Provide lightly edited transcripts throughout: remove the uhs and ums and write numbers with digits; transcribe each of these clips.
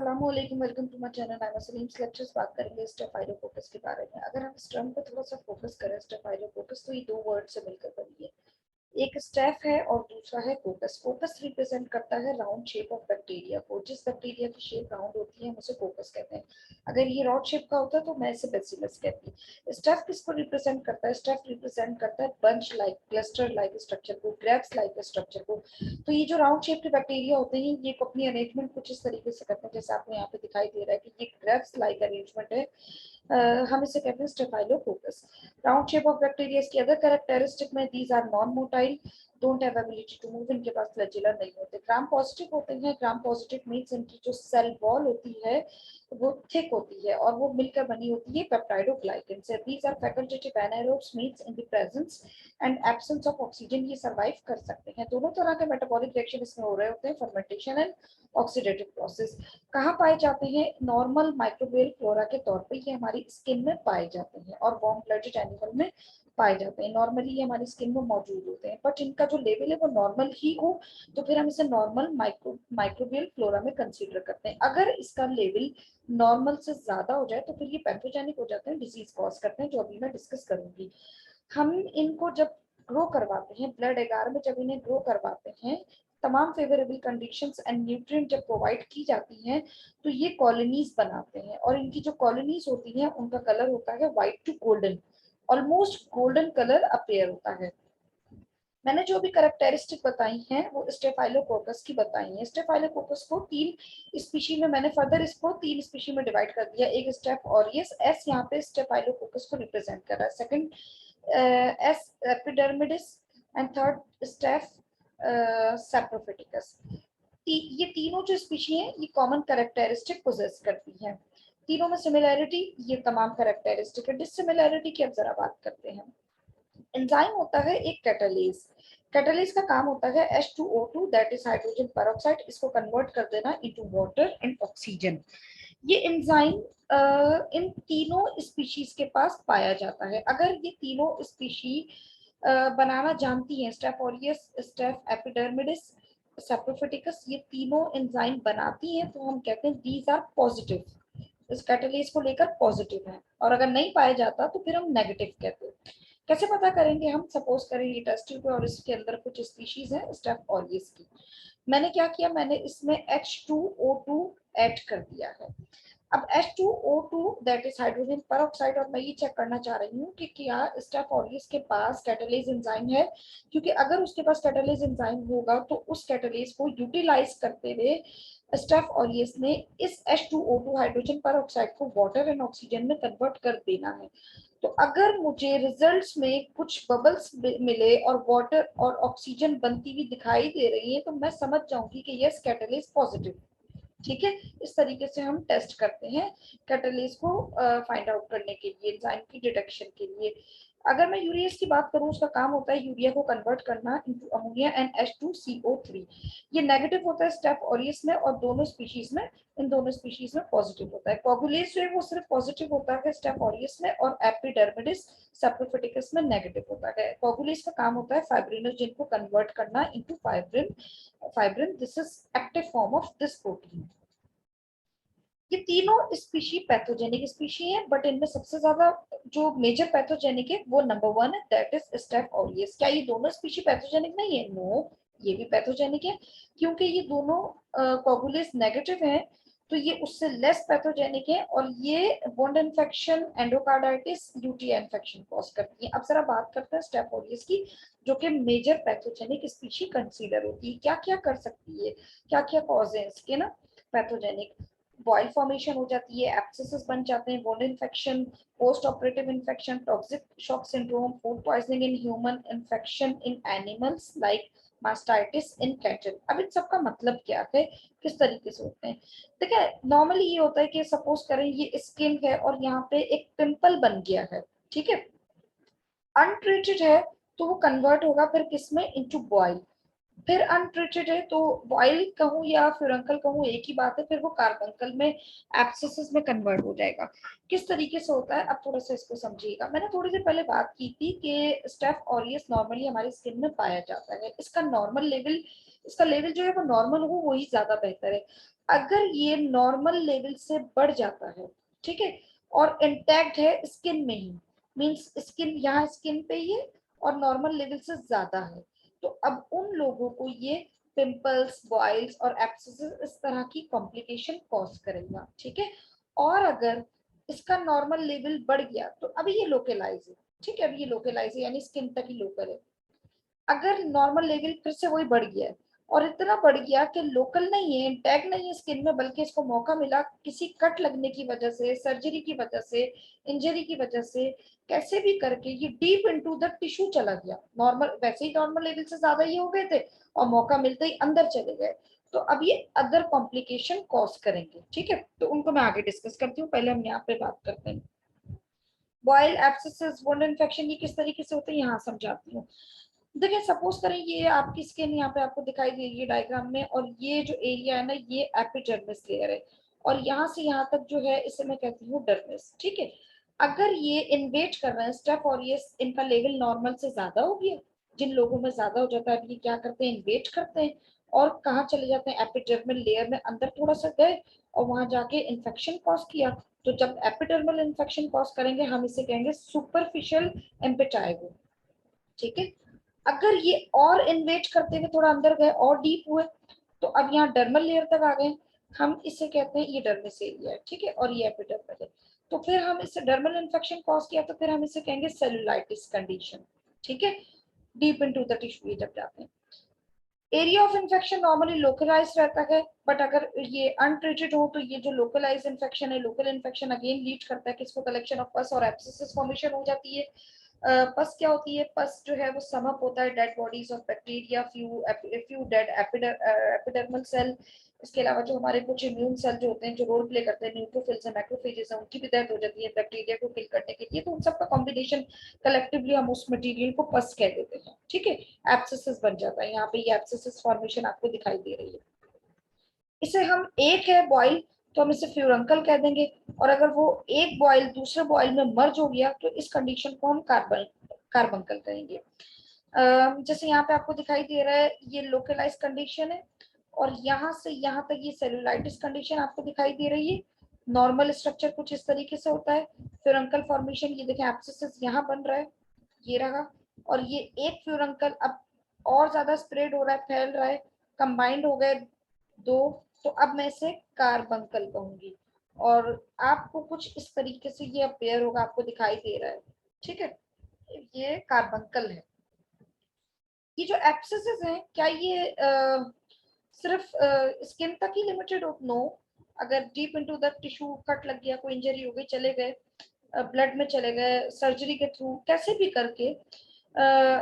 अस्सलामुअलैकुम, welcome to my channel. I am Salim. Lectures बात करेंगे स्टेफाइलोकोकस के बारे में। अगर हम इस टर्म पे थोड़ा सा फोकस करें, स्टेफाइलोकोकस, तो ये दो वर्ड से मिलकर बनी है। एक स्टेफ है और दूसरा है कोकस। कोकस रिप्रेजेंट करता है राउंड शेप ऑफ बैक्टीरिया को। जिस बैक्टीरिया की शेप राउंड होती है हम उसे कोकस कहते हैं। अगर ये रॉड शेप का होता है तो मैं इसे बेसिलस कहती हूँ। स्टेफ किसको रिप्रेजेंट करता है? स्टेफ रिप्रेजेंट करता है bunch like, cluster like structure को, ग्रेप्स लाइक स्ट्रक्चर को। तो ये जो राउंड शेप के बैक्टीरिया होते हैं ये अपनी अरेंजमेंट कुछ इस तरीके से करते हैं जैसे आपको यहाँ पे दिखाई दे रहा है कि ये ग्रेप्स लाइक अरेंजमेंट है। हम इसे कहते हैं staphylococcus. Round shape of bacteria की अदर कैरेक्टरिस्टिक में these are non motile, don't have ability to move, इनके पास फ्लैजिला नहीं होते, ग्राम पॉजिटिव होते हैं। ग्राम पॉजिटिव मींस इनकी जो सेल वॉल होती है वो थिक होती है और वो मिलकर बनी होती है पेप्टाइडोग्लाइकन से। These are facultative anaerobes means in the presence and absence of oxygen ये सर्वाइव कर सकते हैं। दोनों तरह के मेटाबॉलिक रिएक्शन इसमें हो रहे होते हैं, फर्मेंटेशन एंड ऑक्सीडेटिव प्रोसेस। कहाँ पाए जाते हैं? नॉर्मल माइक्रोबियल फ्लोरा के तौर पे ये हमारी स्किन में पाए जाते हैं और वार्म ब्लडेड एनिमल में पाए जाते हैं। नॉर्मली ये हमारी स्किन में मौजूद होते हैं, बट इनका जो लेवल है वो नॉर्मल ही हो तो फिर हम इसे नॉर्मल माइक्रोबियल फ्लोरा में कंसीडर करते हैं। अगर इसका लेवल नॉर्मल से ज्यादा हो जाए तो फिर ये पैथोजेनिक हो जाते हैं, डिजीज कॉज करते हैं, जो अभी मैं डिस्कस करूंगी। हम इनको जब ग्रो करवाते हैं ब्लड एगार में, जब इन्हें ग्रो करवाते हैं, तमाम फेवरेबल कंडीशंस एंड न्यूट्रिएंट जब प्रोवाइड की जाती हैं तो ये कॉलोनीज बनाते हैं और इनकी जो कॉलोनीज होती हैं उनका कलर होता है white to golden, almost golden colour appear होता है। मैंने जो भी कैरेक्टरिस्टिक बताई हैं वो स्टेफाइलोकोकस की बताई हैं। स्टेफाइलोकोकस को तीन स्पीशी में, मैंने फर्दर इसको तीन स्पीशी में डिवाइड कर दिया। एक स्टेफ ऑरियस, एस यहाँ पे स्टेफाइलोकोकस को रिप्रेजेंट कर रहा है, second S epidermidis and third Staph saprophyticus. ये तीनों जो स्पीशी हैं ये कॉमन कैरेक्टरिस्टिक पोजेस करती हैं। तीनों में सिमिलैरिटी, ये तमाम कैरेक्टरिस्टिक है। डिससिमिलैरिटी की अब जरा बात करते हैं। एंजाइम होता है एक कैटालिस। कैटालिस का काम होता है H2O2 that is hydrogen peroxide, इसको कन्वर्ट कर देना इनटू वाटर एंड ऑक्सीजन। ये एंजाइम इन तीनों स्पीशीज के पास पाया जाता है। अगर ये तीनों स्पीशी बनाना जानती हैं, स्टेफ ऑरियस, स्टेफ एपिडर्मिडिस, सैप्रोफिटिकस, ये तीनों एंजाइम बनाती हैं तो हम कहते हैं दीज आर पॉजिटिव, इस कैटालिस को लेकर पॉजिटिव है। और अगर नहीं पाया जाता तो फिर हम नेगेटिव कहते हैं। कैसे पता करेंगे? हम सपोज करें ये टेस्ट ट्यूब है और इसके अंदर कुछ स्पीशीज है स्टेफ ऑरियस की। मैंने क्या किया, मैंने इसमें H2O2 ऐड कर दिया है। अब H2O2 that is hydrogen peroxide, और मैं ये चेक करना चाह रही हूँ कि क्या स्टेफ ऑरियस के पास कैटालेज एंजाइम है, क्योंकि अगर उसके पास कैटालेज एंजाइम होगा तो उस कैटालेज को यूटिलाइज करते हुए स्टेफ ऑरियस ने इस H2O2 हाइड्रोजन पेरोक्साइड को वाटर एंड ऑक्सीजन में कन्वर्ट कर देना है। तो अगर मुझे रिजल्ट्स में कुछ बबल्स मिले और वाटर और ऑक्सीजन बनती हुई दिखाई दे रही है तो मैं समझ जाऊंगी कि यस कैटालिस पॉजिटिव। ठीक है, इस तरीके से हम टेस्ट करते हैं कैटालिस को फाइंड आउट करने के लिए, एंजाइम की डिटेक्शन के लिए। अगर मैं यूरियस की बात करूं, उसका काम होता है यूरिया को कन्वर्ट करना इनटू अमोनिया एंड H2CO3। ये नेगेटिव होता है स्टेफ ऑरियस में और दोनों स्पीशीज में, इन दोनों स्पीशीज में पॉजिटिव होता है। कोगुलेस जो है वो सिर्फ पॉजिटिव होता है स्टेफ ऑरियस में और एपिडर्मिडिस सैप्रोफिटिकस में नेगेटिव होता है। कोगुलेस का काम होता है फाइब्रिनोजेन को कन्वर्ट करना into fibrin. Fibrin, this is active form of this protein. ये तीनों स्पीशी पैथोजेनिक स्पीशी है, बट इनमें सबसे ज्यादा जो मेजर पैथोजेनिक है वो नंबर 1 है, दैट इज स्टेफ ऑरियस। क्या ये दोनों स्पीशी पैथोजेनिक नहीं है? नो, ये भी पैथोजेनिक है, क्योंकि ये दोनों कोगुलेस नेगेटिव है तो ये उससे लेस पैथोजेनिक है और ये wound infection, endocarditis, UTI infection cause करती है। अब जरा बात करते हैं स्टेफ ऑरियस की, जो कि मेजर पैथोजेनिक स्पीशी कंसीडर होती है। क्या क्या कर सकती है, क्या क्या कॉज है इसके ना पैथोजेनिक? बॉयल फॉर्मेशन हो जाती है, एब्सेसेस बन जाते हैं, wound infection, post operative infection, toxic shock syndrome, food poisoning in human, infection in animals like mastitis in cattle. अब इन सब का मतलब क्या है, किस तरीके से होते हैं? देखिए, नॉर्मली ये होता है कि सपोज करें ये स्किन है और यहाँ पे एक पिंपल बन गया है, ठीक है, अनट्रीटेड है तो वो कन्वर्ट होगा फिर किसमें? Into boil. फिर अनट्रीटेड है तो बॉयल कहूँ या फ्यूरंकल कहूँ एक ही बात है, फिर वो कार्बंकल में, एब्सेसिस में कन्वर्ट हो जाएगा। किस तरीके से होता है अब थोड़ा सा इसको समझिएगा। मैंने थोड़ी देर पहले बात की थी कि स्टेफ ऑरियस नॉर्मली हमारी स्किन में पाया जाता है। इसका नॉर्मल लेवल इसका लेवल जो है वो नॉर्मल हो, वही ज्यादा बेहतर है। अगर ये नॉर्मल लेवल से बढ़ जाता है, ठीक है, और इंटैक्ट है स्किन में ही, मींस स्किन यहाँ स्किन पे ही है और नॉर्मल लेवल से ज्यादा है, तो अब उन लोगों को ये पिंपल्स, बॉइल्स और एब्सेसेस इस तरह की कॉम्प्लिकेशन कॉज करेगा, ठीक है। और अगर इसका नॉर्मल लेवल बढ़ गया तो अभी ये लोकलाइज है, ठीक है, अभी ये लोकलाइज है यानी स्किन तक ही लोकल है। अगर नॉर्मल लेवल फिर से वही बढ़ गया है और इतना बढ़ गया कि लोकल नहीं है, इंटैक्ट नहीं है स्किन में, बल्कि इसको मौका मिला किसी कट लगने की वजह से, सर्जरी की वजह से, इंजरी की वजह से, कैसे भी करके ये डीप इनटू द टिश्यू चला गया, नॉर्मल वैसे ही नॉर्मल लेवल से ज्यादा ये हो गए थे और मौका मिलते ही अंदर चले गए, तो अब ये अदर कॉम्प्लिकेशन कॉज करेंगे, ठीक है। तो उनको मैं आगे डिस्कस करती हूँ, पहले हम यहाँ पे बात करते हैं। बॉयल एब्सेसिस वुंड इन्फेक्शन ये किस तरीके से होते हैं यहाँ समझाती हूँ। देखिए सपोज करें ये आपकी स्किन यहाँ पे आपको दिखाई दे रही है डायग्राम में, और ये जो एरिया है ना ये एपिडर्मिस लेयर है, और यहाँ से यहाँ तक जो है इसे मैं कहती हूँ डर्मिस, ठीक है। अगर ये इन्वेट कर रहे हैं स्टेप और ये इनका लेवल नॉर्मल से ज्यादा हो गया, जिन लोगों में ज्यादा हो जाता है ये क्या करते हैं, इन्वेट करते हैं और कहाँ चले जाते हैं, एपिडर्मल लेयर में अंदर थोड़ा सा गए और वहां जाके इन्फेक्शन कॉज किया। तो जब एपिडर्मल इन्फेक्शन कॉज करेंगे हम इसे कहेंगे सुपरफिशियल एम्पेटाइगो, ठीक है। अगर ये और इन्वेट करते हुए थोड़ा अंदर गए और डीप हुए, तो अब यहाँ डर्मल लेयर तक आ गए, हम इसे कहते हैं ये डर्मिस एरिया है, ठीक है, और ये एपिडर्मल है। तो फिर हम इससे डर्मल इन्फेक्शन कॉज किया तो फिर हम इसे कहेंगे सेलुलाइटिस कंडीशन, ठीक है, डीप इनटू द टिश्यू जब जाते हैं। Area of infection normally localise रहता है, बट अगर ये अनट्रीटेड हो तो ये जो लोकलाइज इन्फेक्शन है, लोकल इन्फेक्शन अगेन लीड करता है किसको, कलेक्शन ऑफ पस और एब्सेसिस फॉर्मेशन हो जाती है। पस क्या होती है, पस जो है वो समअप होता है dead bodies of bacteria, few dead epidermal cell. इसके अलावा जो हमारे कुछ इम्यून सेल जो होते हैं जो रोल प्ले करते हैं, न्यूट्रोफिल्स और मैक्रोफेजेस हैं, उनकी भी डेथ हो जाती है बैक्टीरिया को किल करने के लिए, तो उन सबका कॉम्बिनेशन कलेक्टिवली हम उस मटेरियल को पस कह देते हैं, ठीक है। एब्सेसिस बन जाता है, यहाँ पे ये एब्सेसिस फॉर्मेशन आपको दिखाई दे रही है। इसे हम एक है बॉइल तो हम इसे फ्यूरंकल कह देंगे, और अगर वो एक बॉइल दूसरे बॉइल में मर्ज हो गया तो इस कंडीशन को हम कार्बंकल कहेंगे। जैसे यहाँ पे आपको दिखाई दे रहा है ये लोकलाइज कंडीशन है, और यहाँ से यहाँ तक ये सेलुलाइटिस कंडीशन आपको दिखाई दे रही है। नॉर्मल स्ट्रक्चर कुछ इस तरीके से होता है, फ्यूरंकल फॉर्मेशन ये देखें एब्सेसिस यहाँ बन रहा है, ये रहा, और ये एक फ्यूरंकल अब और ज्यादा स्प्रेड हो रहा है, फैल रहा है, कंबाइंड हो गए दो, तो अब मैं इसे कार्बंकल कहूंगी, और आपको कुछ इस तरीके से ये अपेयर होगा, आपको दिखाई दे रहा है, ठीक है, ये कार्बंकल है। ये जो एब्सेसिस हैं क्या ये सिर्फ स्किन तक ही लिमिटेड हो? नो, अगर deep into the tissue cut लग गया, कोई इंजरी हो गई, चले गए ब्लड में, चले गए सर्जरी के थ्रू, कैसे भी करके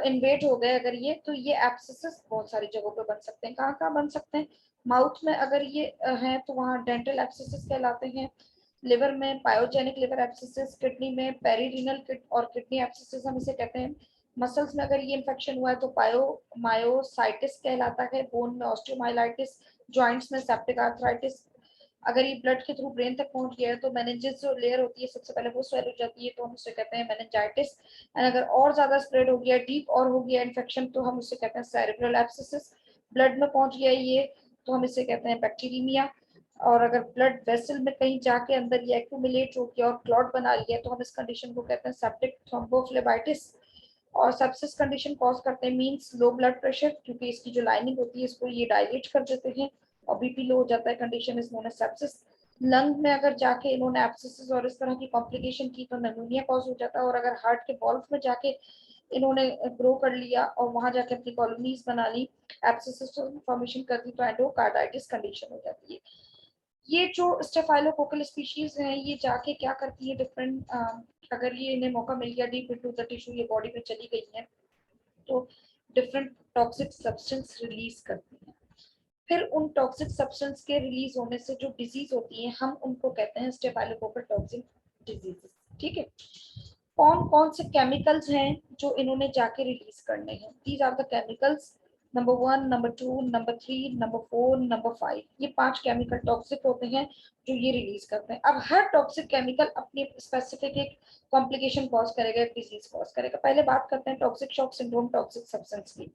इन्वेट हो गए अगर ये, तो ये एब्सेसिस बहुत सारी जगहों पे बन सकते हैं। कहाँ कहाँ बन सकते हैं, माउथ में अगर ये हैं तो वहाँ डेंटल एब्सेसिस कहलाते हैं, लिवर में पायोजेनिक लिवर एब्सेसिस, किडनी में पेरीरिनल और किडनी एब्सेसिस हम इसे कहते हैं, मसल्स में अगर ये इन्फेक्शन हुआ है तो मायोसाइटिस कहलाता है, बोन में ऑस्टियोमाइलाइटिस, जॉइंट्स में सेप्टिक आर्थराइटिस, अगर ये ब्लड के थ्रू ब्रेन तक पहुंच गया है तो मेनिंजेस जो लेयर होती है सबसे पहले वो स्वेल हो जाती है, तो हम उसे कहते हैं मेनिंजाइटिस। एंड अगर और ज्यादा स्प्रेड हो गया, डीप और हो गया इन्फेक्शन, तो हम उसे कहते हैं सेरेब्रल एब्सेसिस। ब्लड में पहुंच गया ये तो हम इसे कहते हैं बैक्टीरियमिया, और अगर ब्लड वेसल में कहीं जाके अंदर ये एक्यूमुलेट हो गया और क्लॉट बना लिया तो हम इस कंडीशन को कहते हैं सेप्टिक थ्रोम्बोफ्लेबाइटिस। और सेप्सिस कंडीशन कॉज करते हैं मींस लो ब्लड प्रेशर, क्योंकि इसकी जो लाइनिंग होती है इसको ये डायलेट कर देते हैं और बीपी लो हो जाता है, condition is known as sepsis. Lung में अगर जाके इन्होंने एब्सेसिस और इस तरह की कॉम्प्लिकेशन की तो निमोनिया कॉज हो जाता है, और अगर हार्ट के वॉल्व में जाके इन्होंने ग्रो कर लिया और वहां जाके अपनी कॉलोनीज बना ली, एब्सेसिस फॉर्मेशन कर दी, तो एंडोकार्डाइटिस कंडीशन हो जाती है। ये जो स्टेफाइलोकोकल स्पीशीज हैं ये जाके क्या करती है डिफरेंट, अगर ये इन्हें मौका मिल गया डीप इनटू द टिश्यू, ये बॉडी में चली गई है तो डिफरेंट टॉक्सिक सब्सटेंस रिलीज करती हैं। फिर उन टॉक्सिक सब्सटेंस के रिलीज होने से जो डिजीज होती है हम उनको कहते हैं स्टेफाइलोकोकल टॉक्सिक डिजीजेस, ठीक है। कौन कौन से केमिकल्स हैं जो इन्होंने जाके रिलीज करने हैं, these are the chemicals number 1, number 2, number 3, number 4, number 5, ये 5 केमिकल टॉक्सिक होते हैं जो ये रिलीज करते हैं। अब हर टॉक्सिक केमिकल अपनी स्पेसिफिक एक कॉम्प्लिकेशन कॉज करेगा, डिजीज कॉज करेगा। पहले बात करते हैं toxic shock syndrome toxic substance की।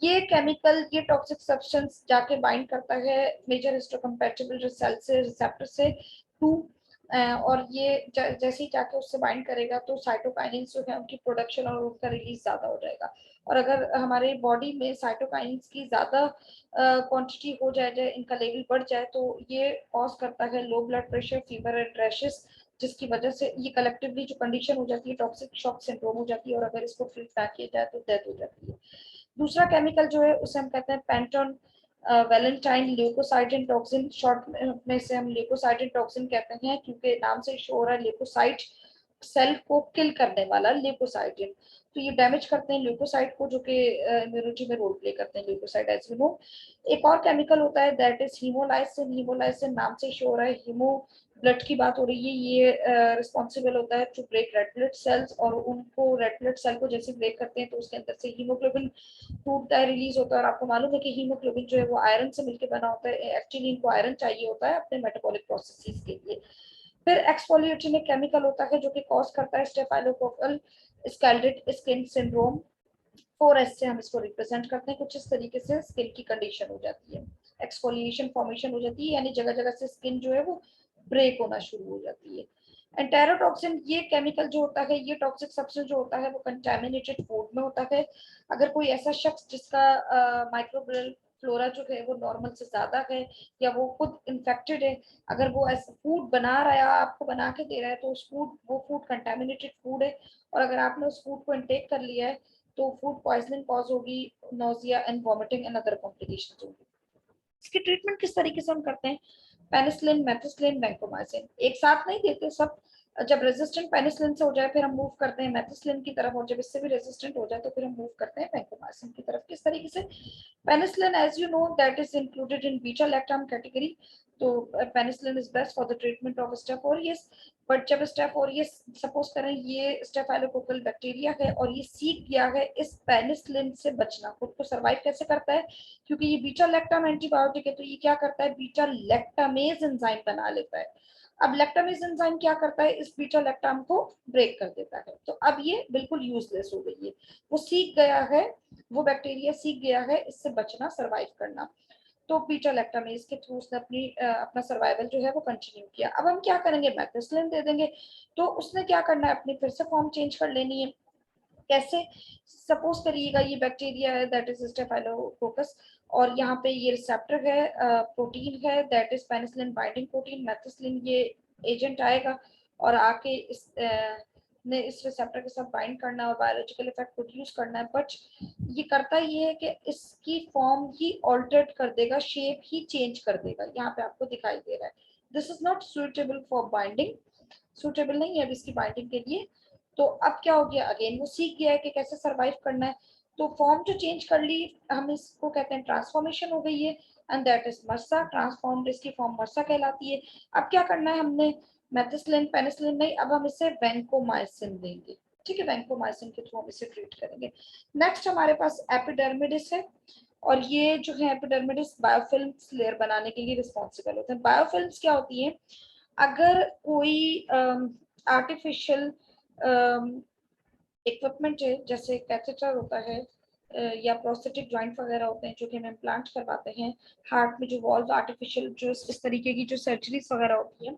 ये केमिकल, ये टॉक्सिक सब्सटेंस जाके बाइंड करता है मेजर हिस्टोकम्पैटिबल सेल से, रिसेप्टर से टू, और ये जैसे ही जाके उससे बाइंड करेगा तो साइटोकाइनिन्स जो है उनकी प्रोडक्शन और उनका रिलीज ज्यादा हो जाएगा। और अगर हमारे बॉडी में साइटोकाइनिन्स की ज्यादा क्वांटिटी हो जाए, इनका लेवल बढ़ जाए, तो ये कॉज करता है low blood pressure, fever and rashes, जिसकी वजह से ये कलेक्टिवली जो कंडीशन हो जाती है टॉक्सिक शॉक सिंड्रोम हो जाती है, और अगर इसको ट्रीट ना किया जाए तो डेथ हो जाती है। दूसरा केमिकल जो है उसे हम कहते हैं पेंटोन वैलेंटाइन ल्यूकोसाइडिन टॉक्सिन, शॉर्ट में से हम ल्यूकोसाइडिन टॉक्सिन कहते हैं क्योंकि नाम से शो हो रहा है ल्यूकोसाइट, सेल को किल करने वाला ल्यूकोसाइडिन। तो ये डैमेज करते हैं ल्यूकोसाइट को, जो कि इम्यूनिटी में रोल प्ले करते हैं ल्यूकोसाइट एज यू नो। एक और केमिकल होता है दैट इज हीमोलाइसिन। हीमोलाइसिन नाम से शो हो रहा है, हीमो ब्लड की बात हो रही है, ये रिस्पॉन्सिबल होता है to break red blood cells, और उनको रेड ब्लड सेल को जैसे ब्रेक करते हैं तो उसके अंदर से हीमोग्लोबिन टूटता है, रिलीज होता है। और आपको मालूम है कि हीमोग्लोबिन जो है वो आयरन से मिलकर बना होता है, एक्चुअली इनको आयरन चाहिए होता है अपने मेटाबॉलिक प्रोसेसेस के लिए। फिर एक्सफोलिएटिंग एक केमिकल होता है जो कि कॉज करता है स्टेफाइलोकोकल स्कैल्डेड स्किन सिंड्रोम। 4S से हम इसको रिप्रेजेंट करते हैं। कुछ इस तरीके से स्किन की कंडीशन हो जाती है, एक्सफोलिएशन फॉर्मेशन हो जाती है, यानी जगह जगह से स्किन जो है वो ब्रेक होना शुरू हो जाती है। एंटेरोटॉक्सिन ये केमिकल जो होता है, ये टॉक्सिक सब्सटेंस जो होता है वो कंटामिनेटेड फूड में होता है। अगर कोई ऐसा शख्स जिसका माइक्रोबियल फ्लोरा जो है वो नॉर्मल से ज्यादा है, या वो खुद इन्फेक्टेड है, अगर वो ऐसा फूड बना रहा है, आपको बना के दे रहा है, तो उस फूड, वो फूड कंटामिनेटेड फूड है, और अगर आपने उस फूड को इनटेक कर लिया है तो फूड पॉइजनिंग कॉज होगी, nausea and vomiting and other complications होगी। इसकी ट्रीटमेंट किस तरीके से हम करते हैं? पेनिसिलिन, मेथिसिलिन, वैंकोमाइसिन एक साथ नहीं देते सब। जब रेजिस्टेंट पेनिसिलिन से हो जाए फिर हम मूव करते हैं मेथिसिलिन की तरफ, और जब इससे भी रेजिस्टेंट हो जाए तो फिर हम मूव करते हैं वैंकोमाइसिन की तरफ। किस तरीके से? Penicillin as you know that is included in beta lactam category. तो penicillin is best for the treatment of Staph aureus. But जब स्टेफ ओरियस, सपोज करें ये स्टेफाइलोकोकल बैक्टीरिया है और ये सीख गया है इस पेनिसिलिन से बचना, खुद को सर्वाइव कैसे करता है? क्योंकि ये बीटा लैक्टम एंटीबायोटिक है, तो ये क्या करता है? बीटा लैक्टामेज एंजाइम बना लेता है। अब लैक्टामेज एंजाइम क्या करता है? इस बीटा लैक्टम को ब्रेक कर देता है। तो अब ये बिल्कुल यूजलेस हो गई है, वो सीख गया है, वो बैक्टीरिया सीख गया है इससे बचना, सर्वाइव करना। तो बीटा लैक्टामेज के थ्रू उसने अपना सर्वाइवल जो है वो कंटिन्यू किया। अब हम क्या करेंगे? मेथिसिलिन दे देंगे। तो उसने क्या करना है? अपनी फिर से फॉर्म चेंज कर लेनी है। कैसे? सपोज करिएगा ये बैक्टीरिया है दैट इज स्टेफाइलोकोकस, और यहाँ पे ये रिसेप्टर है, प्रोटीन है that is penicillin binding protein, methicillin ये एजेंट आएगा और आके ने इस रिसेप्टर के साथ बाइंड करना और बायोलॉजिकल इफेक्ट प्रोड्यूस करना है। बट ये करता ये है कि इसकी फॉर्म ही ऑल्टर्ड कर देगा, शेप ही चेंज कर देगा। यहाँ पे आपको दिखाई दे रहा है, this is not suitable for binding, suitable नहीं है इसकी बाइंडिंग के लिए। तो अब क्या हो गया? अगेन वो सीख गया है कि कैसे सरवाइव करना है, तो फॉर्म जो चेंज कर ली, हम इसको कहते हैं ट्रांसफॉर्मेशन हो गई है, एंड दैट इज मर्सा। ट्रांसफॉर्म्ड इसकी फॉर्म मर्सा कहलाती है। अब क्या करना है हमने? मेथिसिलिन पेनिसिलिन नहीं, अब हम इसे वैंकोमाइसिन देंगे। ठीक है, वैंकोमाइसिन के थ्रू हम इसे ट्रीट करेंगे। नेक्स्ट हमारे पास एपिडर्मिडिस है, और ये जो है एपिडर्मिडिस बायोफिल्म लेयर बनाने के लिए रिस्पॉन्सिबल होते हैं। बायोफिल्म्स क्या होती है? अगर कोई आर्टिफिशियल इक्विपमेंट है, जैसे कैथेटर होता है, या प्रोस्थेटिक जॉइंट वगैरह होते हैं जो कि हम इम्प्लांट करवाते हैं, हार्ट में जो वॉल्व आर्टिफिशियल जो इस तरीके की जो सर्जरीज वगैरह होती है,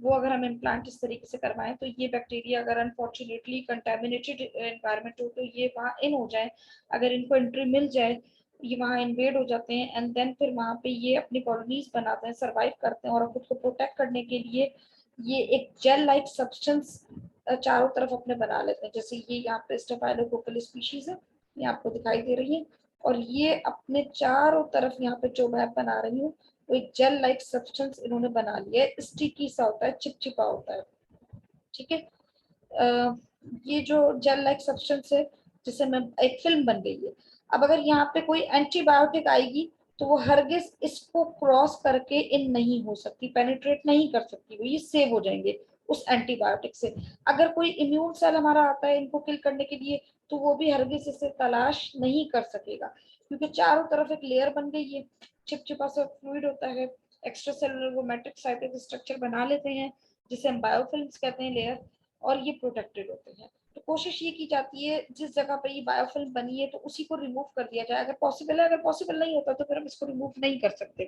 वो अगर हम इम्प्लांट इस तरीके से करवाएं, तो ये बैक्टीरिया अगर अनफॉर्चुनेटली कंटेमिनेटेड एनवायरनमेंट हो तो ये वहाँ इन हो जाए, अगर इनको एंट्री मिल जाए, ये वहाँ इन्वेड हो जाते हैं, एंड देन फिर वहाँ पे ये अपनी कॉलोनीज बनाते हैं, सर्वाइव करते हैं, और खुद को प्रोटेक्ट करने के लिए ये एक जेल लाइक सब्सटेंस चारों तरफ अपने बना लेते हैं। जैसे ये यहाँ पे स्टेफाइलोकोकल स्पीशीज है, ये आपको दिखाई दे रही है, और ये अपने चारों तरफ यहाँ पे जो मैं बना रही हूँ वो एक जेल लाइक सब्सटेंस इन्होंने बना लिया है, स्टिकी सा होता है, चिपचिपा होता है। ठीक है, ये जो जेल लाइक सब्सटेंस है जिसे मैं, एक फिल्म बन गई है। अब अगर यहाँ पे कोई एंटीबायोटिक आएगी तो वो हरगिज इसको क्रॉस करके इन नहीं हो सकती, पेनिट्रेट नहीं कर सकती, वो ये सेव हो जाएंगे उस एंटीबायोटिक से। अगर कोई इम्यून सेल हमारा आता है इनको किल करने के लिए, तो वो भी हरगिज इसे तलाश नहीं कर सकेगा, क्योंकि चारों तरफ एक लेयर बन गई है, चिपचिपा सा फ्लूइड होता है, एक्स्ट्रा सेलुलर वो मैट्रिक्स टाइप स्ट्रक्चर बना लेते हैं जिसे हम बायोफिल्म्स कहते हैं, लेयर, और ये प्रोटेक्टेड होते हैं। तो कोशिश ये की जाती है जिस जगह पे ये बायोफिल्म बनी है तो उसी को रिमूव कर दिया जाए, अगर पॉसिबल है। अगर पॉसिबल नहीं होता तो फिर हम इसको रिमूव नहीं कर सकते।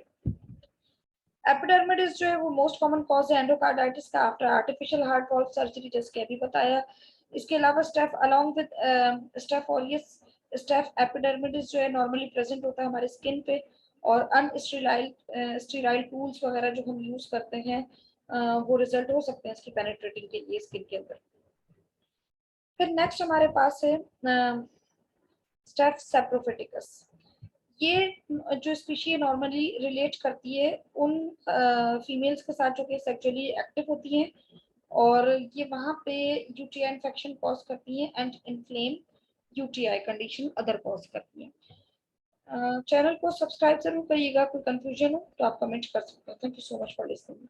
एपिडर्मिडिस जो है वो मोस्ट कॉमन कॉज है एंडोकार्डाइटिस का after artificial heart valve surgery, जैसे कि अभी बताया। इसके अलावा staph along with staph aureus, staph epidermidis जो है नॉर्मली प्रेजेंट होता है हमारे स्किन पे, और अनस्टेराइल स्टेराइल टूल्स वगैरह जो हम यूज करते हैं वो रिजल्ट हो सकते हैं इसकी पेनिट्रेटिंग के लिए स्किन के अंदर। फिर नेक्स्ट हमारे पास है स्टेफ सेप्रोफिटिकस। ये जो स्पीशी नॉर्मली रिलेट करती है उन फीमेल्स के साथ जो कि सेक्सुअली एक्टिव होती हैं, और ये वहाँ पे यूटीआई इन्फेक्शन कॉज करती है and inflame UTI condition other cause करती है। चैनल को सब्सक्राइब जरूर करिएगा, कोई कंफ्यूजन हो तो आप कमेंट कर सकते हैं। Thank you so much for listening.